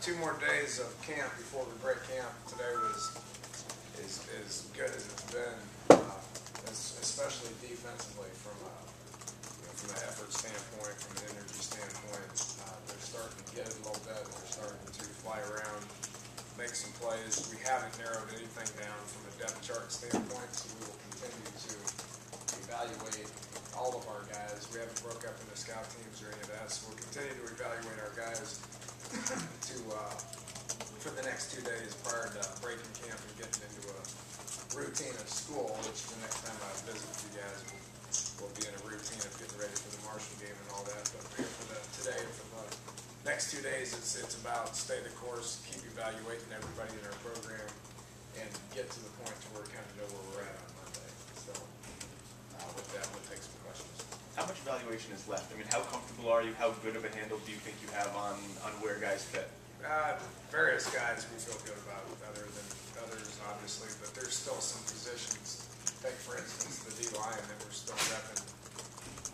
2 more days of camp before we break camp. Today was as good as it's been, especially defensively from an effort standpoint, from an energy standpoint. They're starting to get it a little bit. They're starting to fly around, make some plays. We haven't narrowed anything down from a depth chart standpoint, so we will continue to evaluate all of our guys. We haven't broke up into scout teams or any of that, so we'll continue to evaluate our guys for the next 2 days prior to breaking camp and getting into a routine of school, which the next time I visit you guys will be in a routine of getting ready for the Marshall game and all that. But here for today, for the next 2 days, it's about stay the course, keep evaluating everybody in our program, and get to the point to where we kind of know where we're at on Monday. So with that, we'll take some questions. How much evaluation is left? I mean, how comfortable are you? How good of a handle do you think you have on where guys fit? Various guys we feel good about, other than others, obviously, but there's still some positions. Take, for instance, the D-line that we're still repping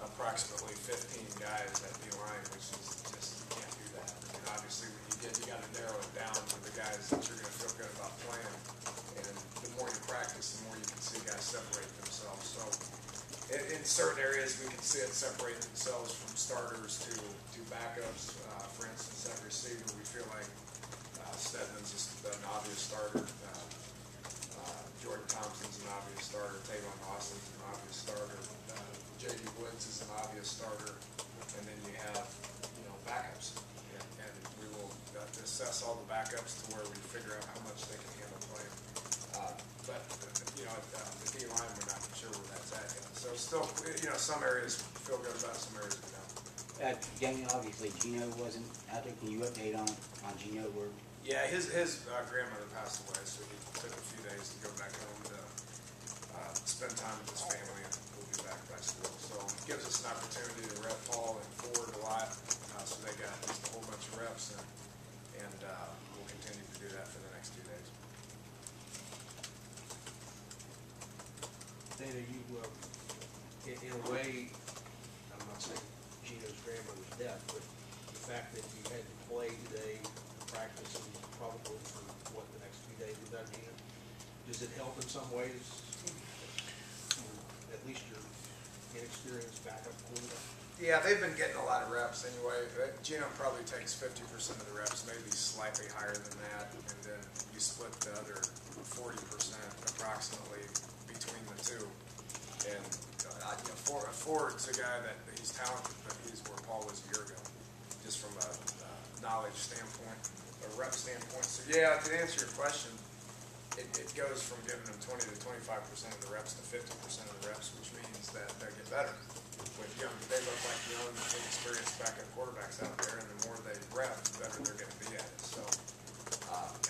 approximately 15 guys at D-line, which is just, you can't do that. I mean, obviously, when you got to narrow it down to the guys that you're going to feel good about playing. And the more you practice, the more you can see guys separate themselves. So in certain areas, we can see it separate themselves from starters to backups. For instance, at receiver, we feel like Stedman's an obvious starter. Jordan Thompson's an obvious starter. Tavon Austin's an obvious starter. J.D. Woods is an obvious starter. And then you have, backups. And we will assess all the backups to where we figure out how much they can handle playing. But the D-line, we're not sure where that's at yet. So still, some areas feel good about, some areas we don't. Daniel, obviously, Geno wasn't out there. Can you update on Geno? Yeah, his grandmother passed away, so he took a few days to go back home to spend time with his family, and we'll be back by school. So it gives us an opportunity to rep Paul and Ford a lot, so they got just a whole bunch of reps, and we'll continue to do that for the next 2 days. Dana, you, in a way, I'm not saying Geno's grandmother's death, but the fact that you had to play today, practice, and probably for the next 2 days without Geno, does it help in some ways? At least your inexperienced backup quarterback? Yeah, they've been getting a lot of reps anyway. Geno probably takes 50% of the reps, maybe slightly higher than that, and then you split the other 40% approximately between the two. And Ford's a guy that he's talented, but he's where Paul was a year ago, just from a knowledge standpoint, a rep standpoint. So yeah, to answer your question, it goes from giving them 20 to 25% of the reps to 50% of the reps, which means that they get better. They look like young, inexperienced backup quarterbacks out there, and the more they rep, the better they're going to be at it. So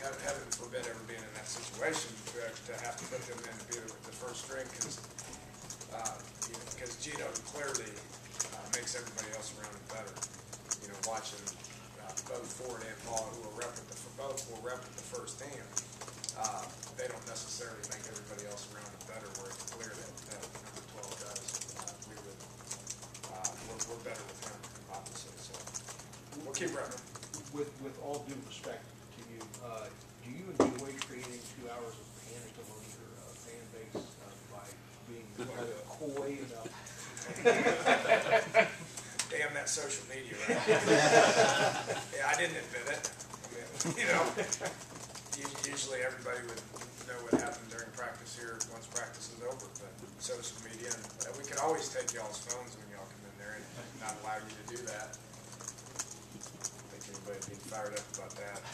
heaven forbid ever being in that situation to have to put them in to be the first string, because Geno clearly makes everybody else around him better. Watching both Ford and Paul, who will rep with the first team, they don't necessarily make everybody else around him better. Where it's clear that number 12 does. We're better with him, obviously. So we'll keep repping. With all due respect to you, do you enjoy creating 2 hours of panic among your fan base by being coy enough? Damn that social media, right? Yeah, I didn't invent it. Usually everybody would know what happened during practice here once practice is over, but social media, and we could always take y'all's phones when y'all come in there and not allow you to do that. I think anybody would be fired up about that.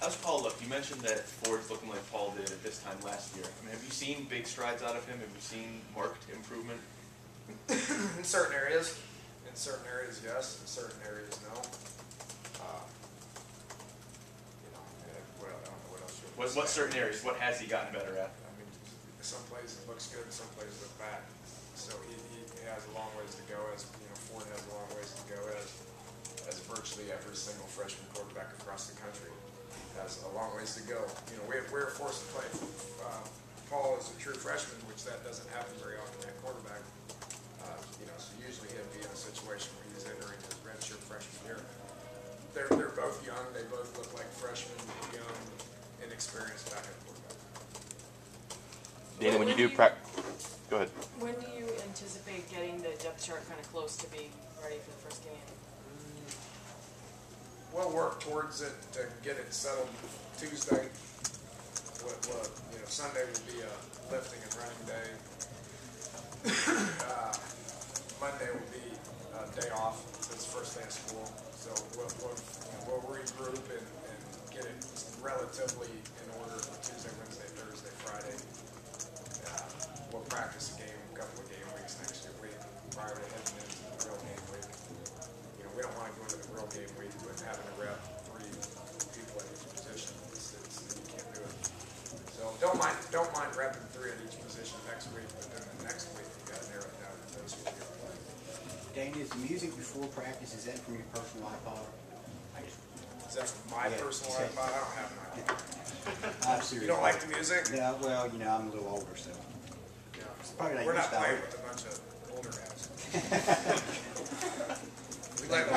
How's Paul look? You mentioned that Ford's looking like Paul did at this time last year. I mean, have you seen big strides out of him? Have you seen marked improvement? In certain areas. In certain areas, yes. In certain areas, no. I don't know what else you're What certain areas? What has he gotten better at? I mean, some places it looks good, some places look bad. So he has a long ways to go. As Ford has a long ways to go. As virtually every single freshman quarterback across the country has a long ways to go. We're forced to play. Paul is a true freshman, which that doesn't happen very often at quarterback. So usually he'll be in a situation where he's entering his redshirt freshman year. they're both young. They both look like freshmen, young, inexperienced backup quarterback. Danny, when you do go ahead. When do you anticipate getting the depth chart kind of close to being ready for the first game? We'll work towards it to get it settled Tuesday. Sunday will be a lifting and running day. Monday will be a day off. It's the first day of school. So we'll regroup and get it relatively in order for Tuesday, Wednesday, Thursday, Friday. We'll practice a couple of game weeks next week prior to heading into the real game week. We don't want to go into the real game week with having to rep 3 people at each position. You can't do it. So don't mind repping 3 at each position next week, but then the next week you got to narrow it down to those who are going to play. Dana, is the music before practice, is that from your personal iPod? Is that from my personal iPod? I don't have my iPod. I'm serious. You don't like the music? Yeah, well, I'm a little older, so. Probably We're not style. playing with a bunch of older guys. we let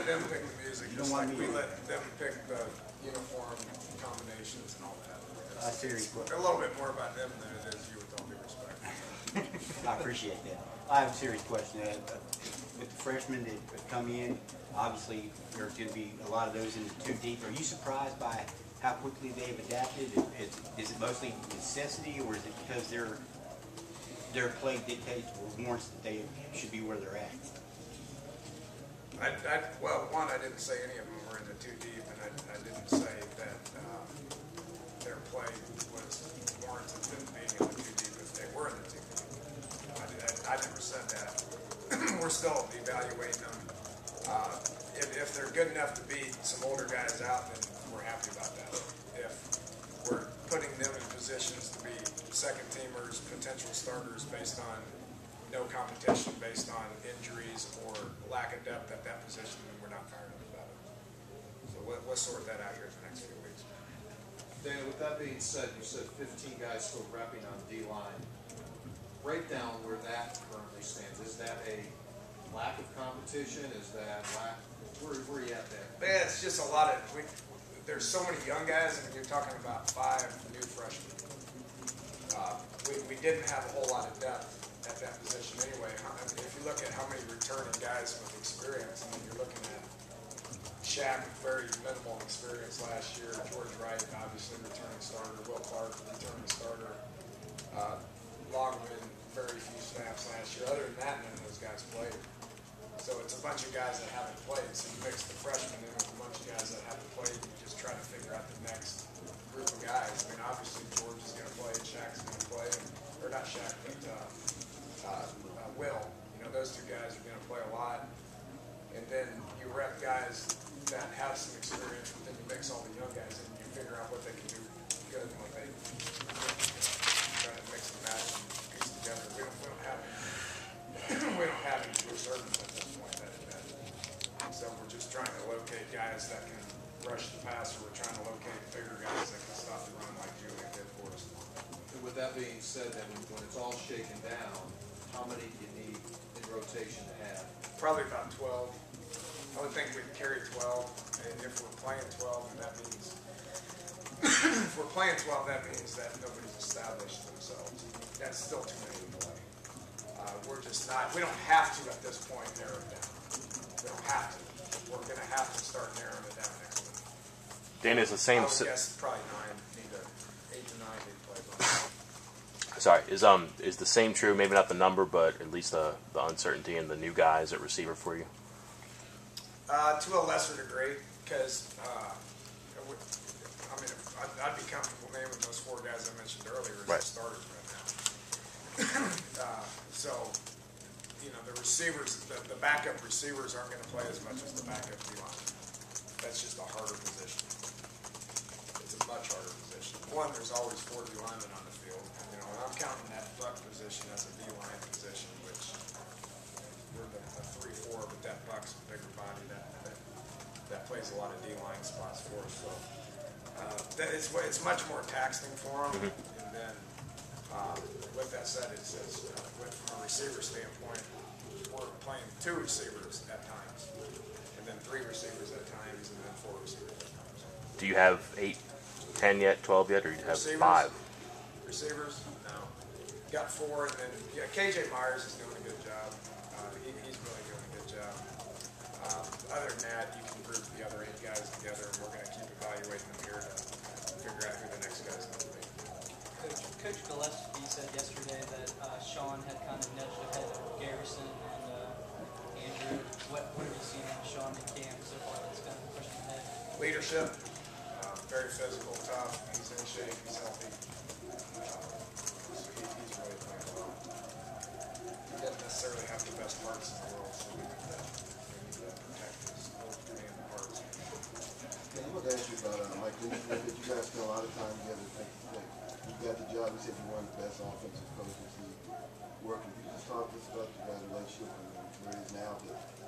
them pick the music, just like we let them pick the uniform combinations and all that. A serious question. A little bit more about them than it is you, with all due respect. I appreciate that. I have a serious question. With the freshmen that come in, obviously there's going to be a lot of those in the 2 deep. Are you surprised by how quickly they've adapted? Is it mostly necessity, or is it because their play dictates or warrants that they should be where they're at? Well, one, I didn't say any of them were in the 2 deep, and I didn't say that their play was warranted them being in the 2 deep if they were in the 2 deep. I never said that. We're still evaluating them. If they're good enough to beat some older guys out, then we're happy about that. If we're putting them in positions to be second teamers, potential starters based on no competition, based on injuries or lack of depth at that position, then we're not fired up about it. So we'll sort that out here in the next few weeks. Dan, with that being said, you said 15 guys still repping on D-line. Break down where that currently stands. Is that a lack of competition? Is that where are you at there? Man, it's just a lot of, there's so many young guys, and you're talking about 5 new freshmen. We didn't have a whole lot of depth at that position anyway. If you look at how many returning guys with experience, I mean, you're looking at Shaq, very minimal experience last year. George Wright, obviously returning starter. Will Clark, returning starter. Longman, very few snaps last year. Other than that, none of those guys played. So it's a bunch of guys that haven't played. So you mix the freshmen in with a bunch of guys that haven't played. You just try to figure out the next group of guys. I mean, obviously George is going to play, Shaq's going to play, or not Shaq, but Will. Those 2 guys are going to play a lot. And then you rep guys that have some experience, but then you mix all the young guys in and you figure out what they can do good and what they try to mix and match and piece together. We don't have any true servants at this point. So we're just trying to locate guys that can rush the passer. We're trying to locate bigger guys that can stop the run like Julian did for us. And with that being said, then when it's all shaken down, how many do you need in rotation to have? Probably about 12. I would think we'd carry 12. And if we're playing 12, then that means if we're playing 12, that means that nobody's established themselves. That's still too many to play. We're just not. We don't have to at this point narrow it down. We don't have to. We're going to have to start narrowing it down next week. Dan, is the same. I would guess probably 9. Need 8 to 9 need plays on. Sorry, is the same true? Maybe not the number, but at least the uncertainty and the new guys at receiver for you. To a lesser degree, because I'd be comfortable naming those 4 guys I mentioned earlier as Right. the starters right now. So, the receivers, the backup receivers aren't going to play as much as the backup D-line. That's just a harder position. It's a much harder position. One, there's always 4 D linemen on the field. And I'm counting that buck position as a D-line position, which we're the 3-4, but that buck's a bigger body that plays a lot of D-line spots for us. So it's much more taxing for them. And then With that said, from a receiver standpoint, we're playing 2 receivers at times, and then 3 receivers at times, and then 4 receivers at times. Do you have 8, 10 yet, 12 yet, or you have Receivers? 5? Receivers? No. Got 4, and then KJ Myers is doing a good job. He's really doing a good job. Other than that, you can group the other 8 guys together, and we're going to keep evaluating them here to figure out who the next guy's going to be. Coach Gillespie said yesterday that Sean had kind of nudged ahead of Garrison and Andrew. What have you seen out of Sean in camp so far that's kind of pushed him ahead? Leadership, very physical, tough. He's in shape. He's healthy. He's really playing well. He doesn't necessarily have the best parts in the world, so we need to protect his old parts. Yeah, I'm going to ask you about Mike. You guys spent a lot of time together. You got the job. You said you're one of the best offensive coaches working. Can you just talk to us about your guys' relationship and where it is now,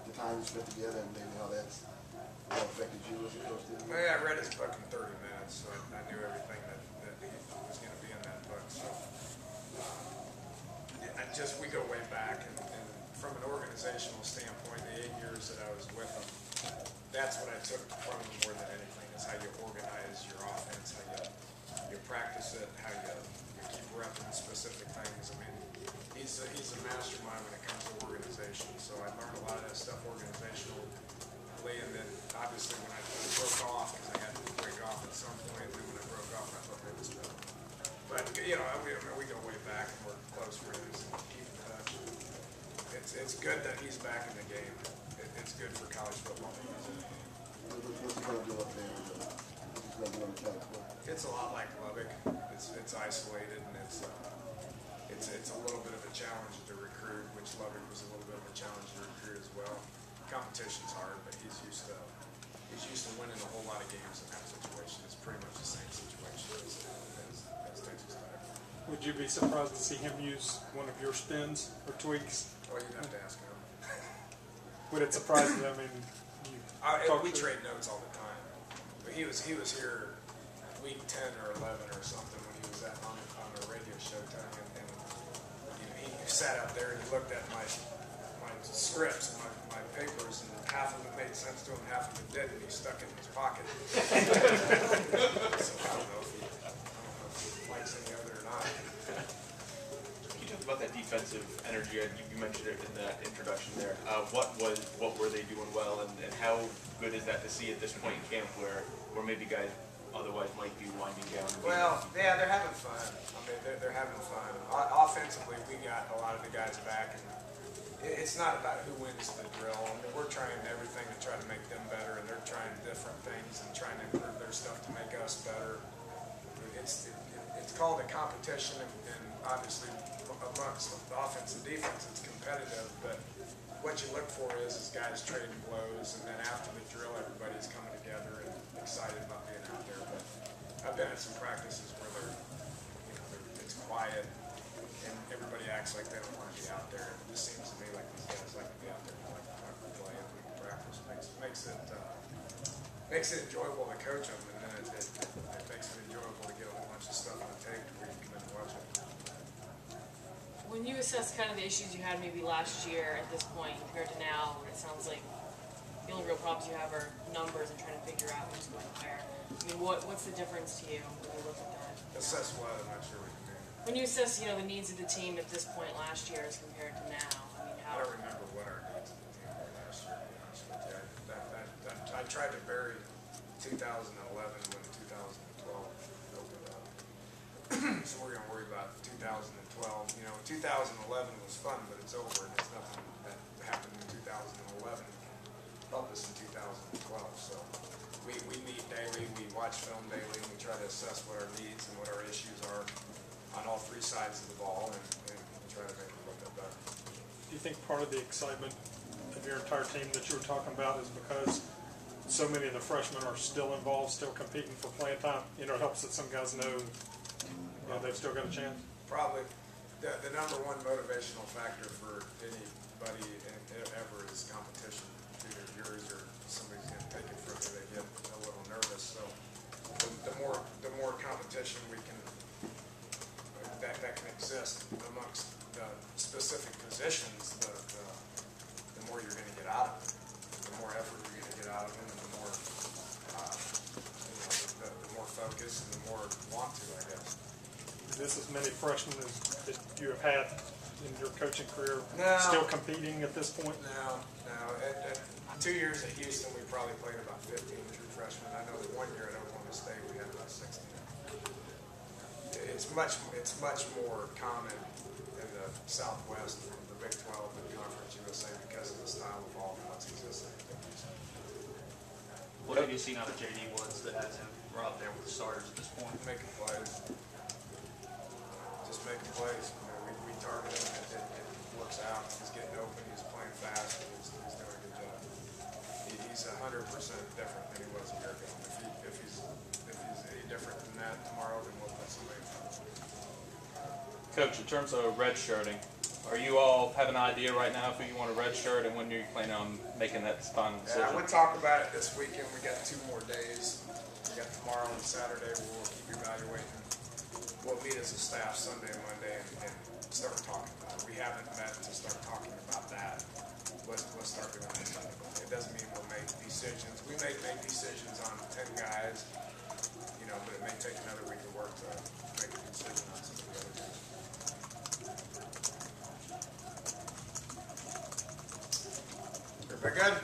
the time you spent together, and maybe how that's affected you as a coach? Well, yeah, I read his book in 30 minutes, so I knew everything that he was going to be in that book. So we go way back, and from an organizational standpoint, the 8 years that I was with him, that's what I took from him more than anything, is how you organize your offense, how you practice it, how you keep repping specific things. I mean, he's a mastermind when it comes to organization. So I learned a lot of that stuff organizationally, and then obviously when I broke off, because I had to break off at some point, and then when I broke off, I thought maybe it was better. But we go way back, and we're close friends and keep in touch. It's good that he's back in the game. It's good for college football. What's he going to do up there? What's he going to do on the California? It's a lot like Lubbock. It's isolated, and it's a little bit of a challenge to recruit, which Lubbock was a little bit of a challenge to recruit as well. Competition's hard, but he's used to winning a whole lot of games in that situation. It's pretty much the same situation as Texas Tech. Would you be surprised to see him use one of your spins or tweaks? Well, you'd have to ask him. Would it surprise you? I mean, we trade notes all the time. But he was here week 10 or 11 or something when he was on a radio show telling him, and he sat out there and he looked at my scripts and my papers, and half of it made sense to him, half of it didn't, and he stuck it in his pocket. So I don't know if he likes any other or not. You talked about that defensive energy. You mentioned it in that introduction there. What were they doing well, and how good is that to see at this point in camp where maybe guys otherwise might be winding down? Well, yeah, they're having fun. I mean, they're having fun. Offensively, we got a lot of the guys back, and it's not about who wins the drill. I mean, we're trying everything to try to make them better, and they're trying different things and trying to improve their stuff to make us better. It's called a competition, and obviously amongst the offense and defense, it's competitive, but what you look for is guys trading blows, and then after the drill, everybody's coming together and excited about being out there. But I've been at some practices where it's quiet, and everybody acts like they don't want to be out there. It just seems to me like these guys like to be out there and like to play, and we can practice. Makes it enjoyable to coach them, and then it makes it enjoyable to get a whole bunch of stuff on the tape where you can come in and watch it. When you assess kind of the issues you had maybe last year at this point compared to now, it sounds like the only real problems you have are numbers and trying to figure out who's going where. I mean, what's the difference to you when you look at that? Assess what? I'm not sure we can do. When you assess, the needs of the team at this point last year as compared to now, I mean, I how? don't remember what our needs of the team were last year, to be honest with you. I tried to bury 2011 when 2012 opened up. So we're going to worry about 2012. 2011 was fun, but it's over, and there's nothing that happened in 2011 helped us in 2012. So we meet daily, we watch film daily, and we try to assess what our needs and what our issues are on all 3 sides of the ball, and try to make it look better. Do you think part of the excitement of your entire team that you were talking about is because so many of the freshmen are still involved, still competing for playing time? It helps that some guys know they've still got a chance. Probably the number one motivational factor for anybody ever is competition. Either yours or somebody's going to take it from you. They get a little nervous. So the more competition we can, that can exist amongst the specific positions, the more you're going to get out of it, the more effort you're going to get out of them, and the more, the more focus and the more want to, I guess. Is this as many freshmen as you have had in your coaching career? No. Still competing at this point? No. At 2 years at Houston, we probably played about 15 true freshmen. I know that 1 year at Oklahoma State, we had about 16. It's much more common in the Southwest, the Big 12, and Conference USA because of the style of offense existing. What have you seen out of JD Woods that has him right up there with the starters at this point? Making plays. Just making plays. We target him, it works out. He's getting open, he's playing fast, and he's doing a good job. He's 100% different than he was a year ago. If he's any different than that tomorrow, then we'll put somebody in front of him. Coach, in terms of redshirting, are you all have an idea right now who you want to redshirt and when you're planning on making that final decision? Yeah, we'll talk about it this weekend. We got 2 more days. We got tomorrow and Saturday where we'll keep evaluating. We'll meet as a staff Sunday and Monday and start talking about it. We haven't met to start talking about that. Let's start doing it. It doesn't mean we'll make decisions. We may make decisions on 10 guys, but it may take another week of work to make a decision on some of the other guys. Everybody good?